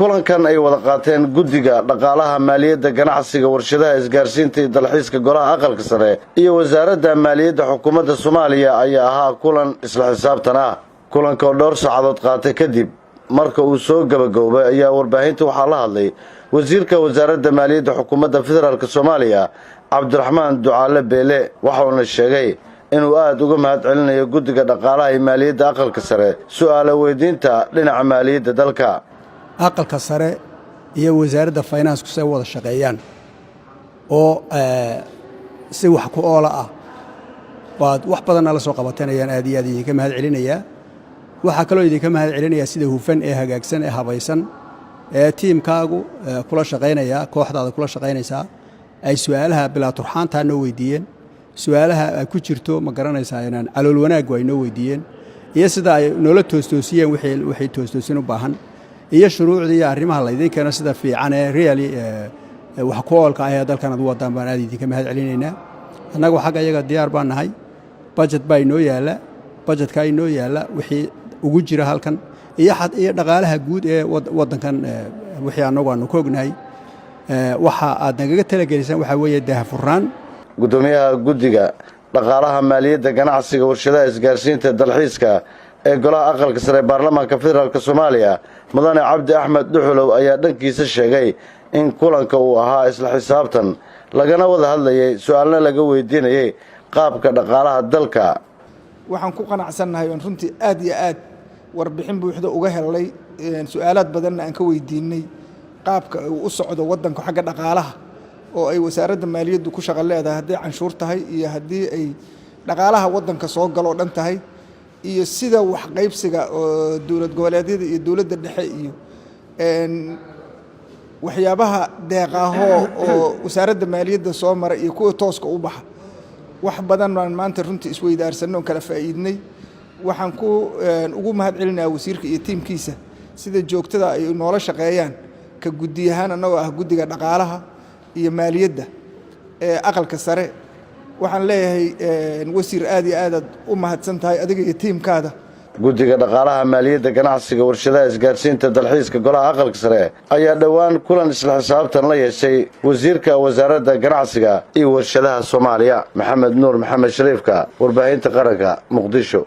kulankan ay wada qaateen guddiga dhaqaalaha maaliyadda ganacsiga warshadaha isgaarsiinta iyo dalxiiska golaha aqalka sare iyo wasaaradda maaliyadda xukuumadda Soomaaliya ayaa ahaa kulan isla xisaabtan ah. kulanka oo dhowr saacadood qaatay kadib marka uu soo gabagaboobay ayaa warbaahinta waxaa la hadlay wasiirka wasaaradda maaliyadda xukuumadda federaalka Soomaaliya Cabdiraxmaan Ducaale Beele waxaana sheegay inuu aad uga mahad celinayo guddiga dhaqaalaha iyo maaliyadda aqalka sare su'aalo weydiinta dhinaca maaliyadda dalka. aqalka sare iyo wasaaradda finance ku wada shaqeeyaan oo si wax ku oola ah wax badan la soo qabatanayaan aad iyo aad idinka mahad celinaya. waxa kale oo idinka mahad celinaya sida hufan ee hagaagsan ee habaysan ee tiimkaagu kula shaqeynaya kooxdaada kula shaqeynaysa ay su'aalaha bilaa turxaanta noo weydiiyeen su'aalaha ku jirto ma garanaysaa inaan calool wanaag way noo weydiiyeen iyo sida ay noola toostoosiyeen wixii toostoosin u baahan iyo shuruucda iyo arrimaha la idin keeno sida fiican ee really wax ku oolka ah ee dalkan aad wadaan baan aad idinka mahad celinaynaa. annagu xagga iyaga diyaar baan nahay budget baa inoo yaala budgetka inoo yaala wixii ugu jira halkan iyo dhaqaalaha guud ee wadankan wixii anagu aanu ka ognahay waxa aad nagaga talagelisaan waxa weeye daahfuraan. gudoomiyaha guddiga dhaqaalaha maaliyadda ganacsiga warshadaha isgaarsiinta dalxiiska ee golaha aqalka sare ee baarlamaanka federaalka Soomaaliya mudane Cabdi Axmed Duxulow ayaa dhankiisa sheegay in kulanka uu ahaa isla xisaabtan lagana wada hadlayay su'aalna laga weydiinayay qaabka dhaqaalaha dalka. waxaan ku qanacsanahay in runtii aad iyo aad warbixin buuxda uga helay su'aalaad badan aan ka weydiinay qaabka uu u socdo wadanka xagga dhaqaalaha oo ay wasaaradda maaliyaddu ku shaqo leedahay haddii canshuur tahay iyo haddii ay dhaqaalaha wadanka soo galo dhan tahay iyo sida wax qaybsiga oo dawlad goboleedyada iyo dawladda dhexe iyo waxyaabaha deeqaho oo wasaaradda maaliyadda soo maray iyo kuwa tooska u baxa wax badan baan maanta runtii isweydaarsanno kala faa'iidnay. waxaan ugu mahad celinayaa wasiirka iyo tiimkiisa sida joogtada ay noola shaqeeyaan ka guddi ahaan annagoo ah guddiga dhaqaalaha iyo maaliyadda ee aqalka sare. waxaan leeyahay wasiir aad iyo aad u mahadsan tahay adiga iyo tiimkaada. guddiga dhaqaalaha maaliyadda ganacsiga warshadaha isgaarsiinta dalxiiska golaha aqalka sare ayaa dhowaan kulan isla xisaabtan la yeeshay wasiirka wasaaradda ganacsiga iyo warshadaha Soomaaliya Maxamed Nuur Maxamed Shariifka warbaahinta qaranka Muqdisho.